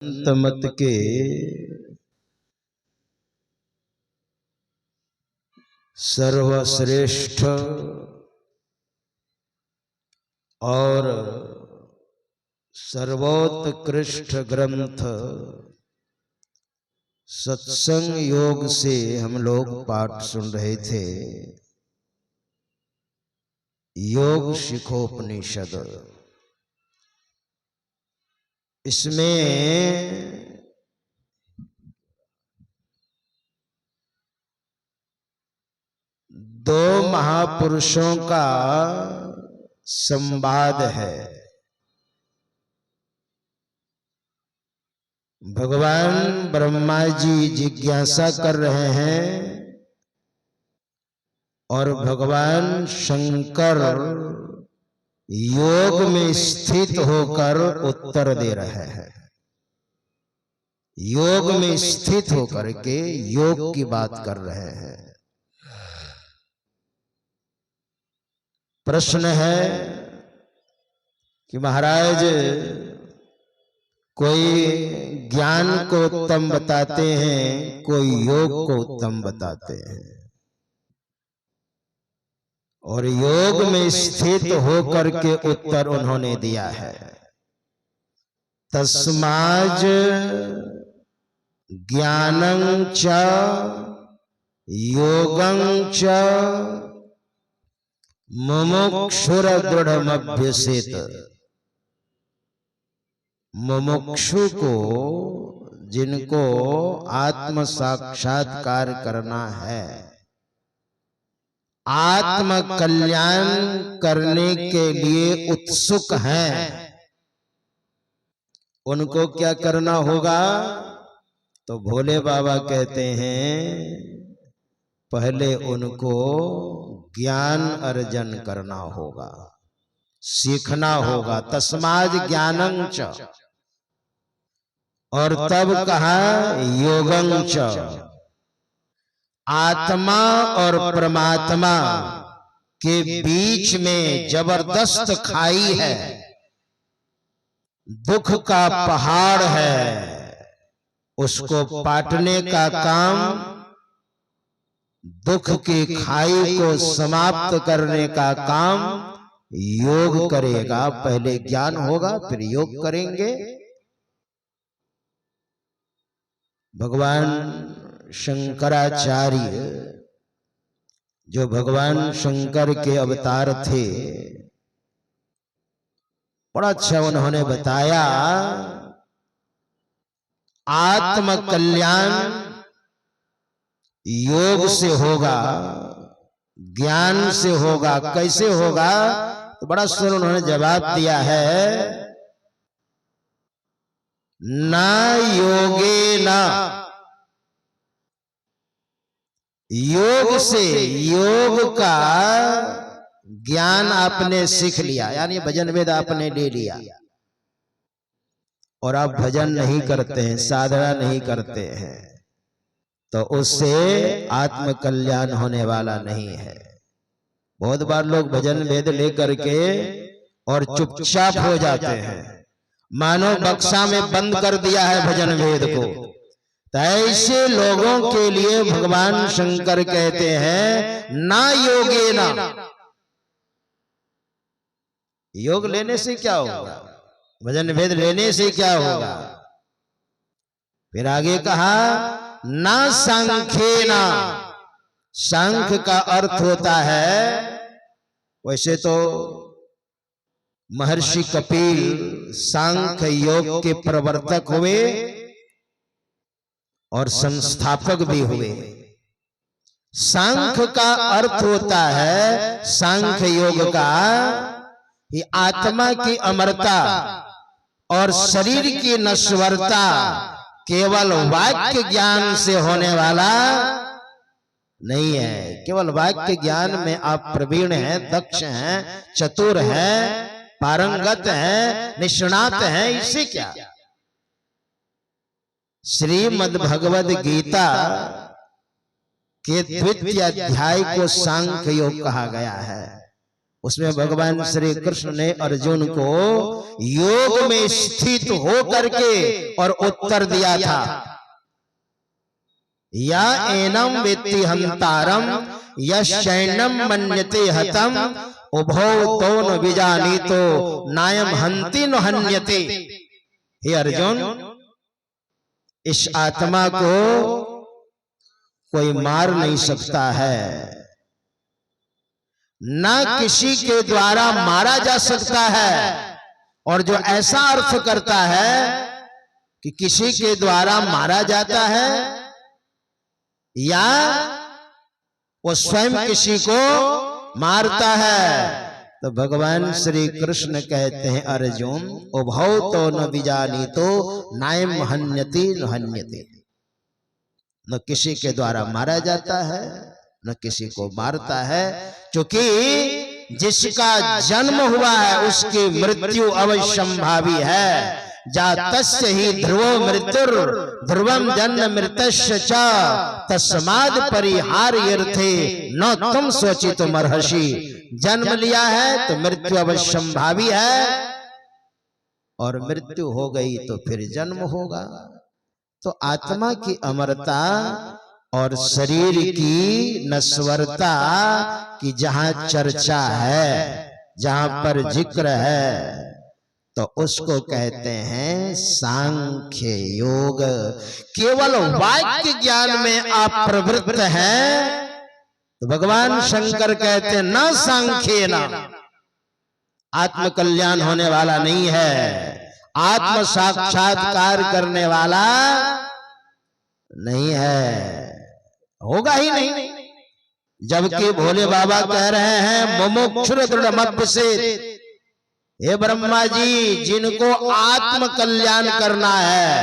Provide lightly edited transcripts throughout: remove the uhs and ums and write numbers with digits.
संत मत के सर्वश्रेष्ठ और सर्वोत्कृष्ट ग्रंथ सत्संग योग से हम लोग पाठ सुन रहे थे। योग शिखोपनिषद, इसमें दो महापुरुषों का संवाद है। भगवान ब्रह्मा जी जिज्ञासा कर रहे हैं और भगवान शंकर योग में स्थित होकर उत्तर दे रहे हैं। योग में स्थित होकर के योग की बात कर रहे हैं। प्रश्न है कि महाराज, कोई ज्ञान को उत्तम बताते हैं, कोई योग को उत्तम बताते हैं, और योग में स्थित होकर के उत्तर उन्होंने दिया है। तस्माज ज्ञानं च योगं च मुमुक्षुर दृढ़मभ्यसेत। मुमुक्षु को, जिनको आत्म साक्षात्कार करना है, आत्म कल्याण करने के लिए उत्सुक हैं, उनको क्या करना होगा? तो भोले बाबा कहते हैं पहले उनको ज्ञान अर्जन करना होगा, सीखना होगा। तस्माद ज्ञानं च, और तब कहा योगं च। आत्मा और परमात्मा के बीच में जबरदस्त खाई है, दुख का पहाड़ है। उसको पाटने का काम, दुख की खाई को समाप्त करने का काम योग करेगा। पहले ज्ञान होगा, फिर योग करेंगे। भगवान शंकराचार्य, जो भगवान शंकर के अवतार थे, बड़ा अच्छा उन्होंने बताया। आत्म कल्याण योग से होगा, ज्ञान से होगा। कैसे होगा? तो बड़ा सुंदर उन्होंने जवाब दिया है। ना योगे ना, योग से, योग का ज्ञान आपने सीख लिया, यानी भजन वेद आपने ले लिया, और आप भजन नहीं करते हैं, साधना नहीं करते हैं, तो उससे आत्म कल्याण होने वाला नहीं है। बहुत बार लोग भजन वेद लेकर के और चुपचाप हो जाते हैं, मानो बक्सा में बंद कर दिया है भजन वेद को। तो ऐसे लोगों के लिए भगवान शंकर कहते हैं ना योगे ना। योग लेने से क्या होगा? भजन वेद लेने से क्या होगा? फिर आगे कहा ना सांख्येना। सांख्य का अर्थ होता है, वैसे तो महर्षि कपिल सांख्य योग के प्रवर्तक हुए और संस्थापक भी हुए। सांख्य का अर्थ होता है, सांख्य योग का, कि आत्मा की अमरता और शरीर की नश्वरता केवल वाक्य ज्ञान से होने वाला नहीं है। केवल वाक्य ज्ञान में आप प्रवीण हैं, दक्ष हैं, चतुर हैं, पारंगत हैं, निष्णात हैं, इससे क्या? श्रीमद् भगवद गीता के द्वितीय अध्याय को सांख्य योग कहा गया है। उसमें भगवान श्री कृष्ण ने अर्जुन को योग में स्थित हो करके और उत्तर दिया था, या एनम वेत्ति हंतारम यशैनम मन्यते हतम उभौ तो न विजानीतो नायम हंति न हन्यते। हे अर्जुन, इस आत्मा को कोई मार नहीं सकता है, न किसी के द्वारा मारा जा सकता है। और जो ऐसा अर्थ करता है कि किसी के द्वारा मारा जाता है या वो स्वयं किसी को मारता है, तो भगवान श्री कृष्ण कहते हैं अर्जुन उभौ तो न विजानीतो नायम हन्यति न हन्यते। न किसी के द्वारा मारा जाता है न किसी को मारता है, क्योंकि जिसका जन्म हुआ है उसकी मृत्यु अवश्यंभावी है। जातस्य ही ध्रुवो मृत्युर ध्रुवम जन्म मृतस्य च तस्माद् परिहार्यर्थे न तुम स्वचितुम अर्हसि। जन्म लिया है तो मृत्यु अवश्यंभावी है, और मृत्यु हो गई तो फिर जन्म होगा। तो आत्मा की अमरता और शरीर की नश्वरता की जहां चर्चा है, जहां पर जिक्र है, तो उसको कहते हैं सांख्य योग। केवल वाक्य ज्ञान में आप प्रवृत्त हैं तो भगवान शंकर कहते हैं न सांख्य न, आत्म कल्याण होने वाला नहीं है, आत्म साक्षात्कार करने वाला नहीं है, होगा ही नहीं। जबकि भोले बाबा कह रहे हैं मुमुक्षुर दृढ़ मध्य से, हे ब्रह्मा जी, जिनको आत्म कल्याण करना है,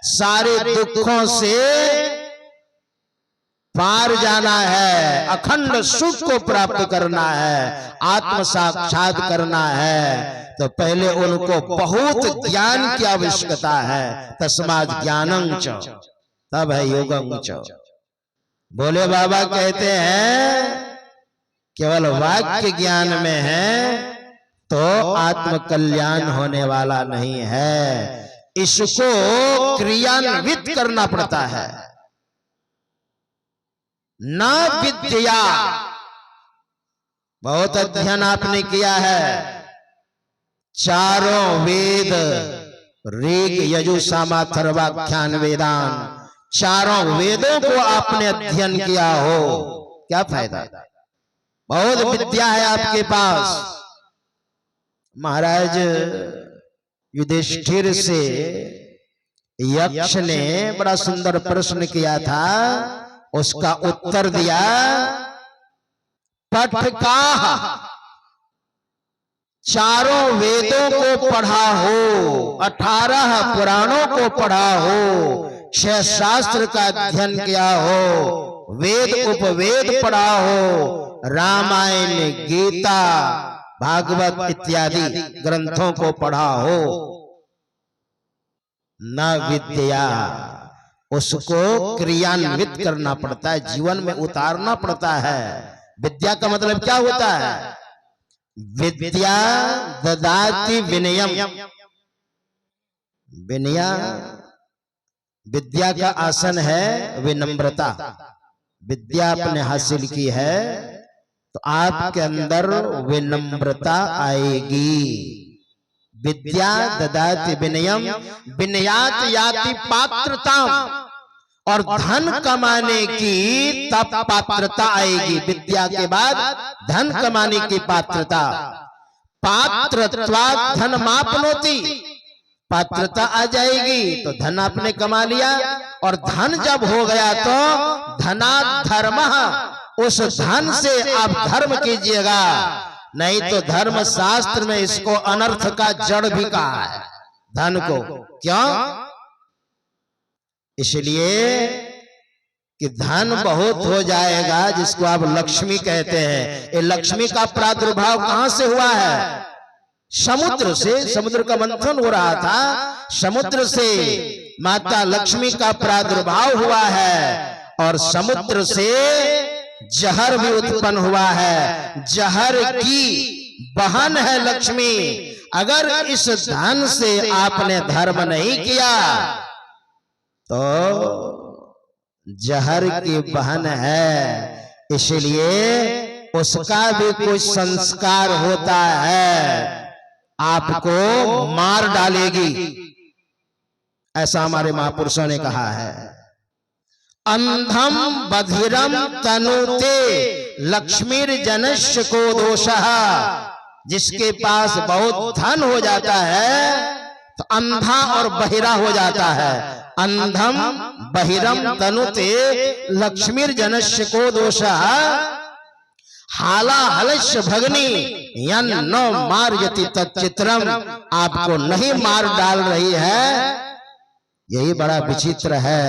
सारे दुखों से पार जाना है, अखंड सुख को प्राप्त करना है, आत्म साक्षात करना है, तो पहले उनको बहुत ज्ञान की आवश्यकता है। तस्मात् ज्ञानं च, तब है योगं च। भोले बाबा कहते हैं केवल वाक्य ज्ञान में है तो आत्म कल्याण होने वाला नहीं है, इसको क्रियान्वित करना पड़ता है। न विद्या, बहुत अध्ययन आपने किया है, चारों वेद ऋग यजु साम अथर्वाख्यान वेदान, चारों वेदों को आपने अध्ययन किया हो, क्या फायदा? बहुत विद्या है आपके पास। महाराज युधिष्ठिर से यक्ष ने बड़ा सुंदर प्रश्न किया था, उसका उत्तर दिया पठकाः, चारों वेदों को पढ़ा हो, 18 पुराणों को पढ़ा हो, 6 शास्त्र का अध्ययन किया हो, वेद उपवेद पढ़ा हो, रामायण गीता भागवत इत्यादि ग्रंथों को पढ़ा हो, न विद्या, उसको क्रियान्वित करना पड़ता है, जीवन में उतारना पड़ता है। विद्या का मतलब क्या होता है? विद्या ददाति विनयम, विनया, विद्या का आसन है विनम्रता। विद्या आपने हासिल की है तो आपके अंदर विनम्रता आएगी। विद्या ददाति विनयम विनयात याति पात्रता, और धन कमाने की तब पात्रता आएगी। विद्या के बाद धन कमाने की पात्रता, पात्रत्वात् धन मापनोति, पात्रता आ जाएगी तो धन आपने कमा लिया, और धन जब हो गया तो धनात् धर्मः, उस धन से आप धर्म कीजिएगा, नहीं तो धर्म शास्त्र में इसको अनर्थ का जड़ भी कहा है धन को। क्यों? इसलिए कि धन बहुत हो जाएगा, जिसको आप लक्ष्मी कहते हैं। ये लक्ष्मी का प्रादुर्भाव कहां से हुआ है? समुद्र से। समुद्र का मंथन हो रहा था, समुद्र से माता लक्ष्मी का प्रादुर्भाव हुआ है, और समुद्र से जहर भी उत्पन्न हुआ है। जहर की बहन है लक्ष्मी। अगर इस धन से आपने धर्म नहीं किया तो जहर की बहन है, इसलिए उसका भी कुछ संस्कार होता है, आपको मार डालेगी। ऐसा हमारे महापुरुषों ने कहा है। अंधम बधिरम तनुते लक्ष्मीर जनस्य को दोषः। जिसके पास बहुत धन हो जाता है तो अंधा और बहिरा हो जाता है। अंधम बहिरम तनुते लक्ष्मीर जनस्य को दोषः। हाला हलस्य भगनी यन न मार्यति तच्चित्रम। आपको नहीं मार डाल रही है, यही बड़ा विचित्र है।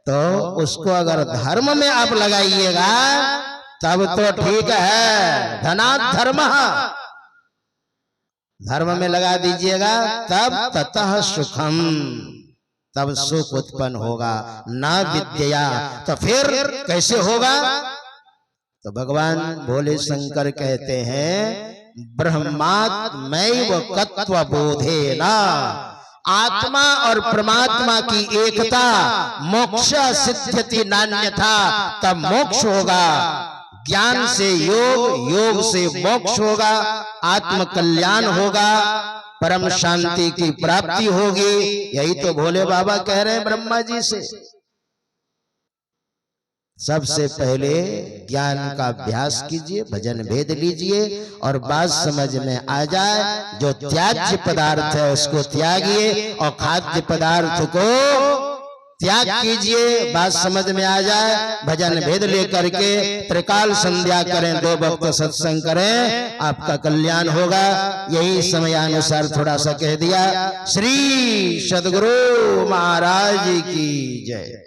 तो उसको अगर धर्म में आप लगाइएगा तब तो ठीक है। धनात् धर्मः, धर्म में लगा दीजिएगा तब ततः सुखम, तब सुख उत्पन्न होगा। ना विद्या, तो फिर कैसे होगा? तो भगवान भोले शंकर कहते हैं ब्रह्मात्मैव तत्व बोधेना। आत्मा और परमात्मा की एकता मोक्ष सिद्ध्यति नान्यथा। तब मोक्ष होगा, ज्ञान से योग, योग से मोक्ष होगा, आत्म कल्याण होगा, परम शांति की प्राप्ति होगी। यही तो भोले बाबा कह रहे हैं ब्रह्मा जी से। सबसे पहले ज्ञान का अभ्यास कीजिए, भजन भेद लीजिए और बात समझ में आ जाए। जो त्याज्य पदार्थ है उसको त्यागिए और खाद्य पदार्थ को त्याग कीजिए। बात समझ में आ जाए, भजन भेद लेकर के त्रिकाल संध्या करें, 2 वक्त सत्संग करें, आपका कल्याण होगा। यही समयानुसार थोड़ा सा कह दिया। श्री सद्गुरु महाराज की जय।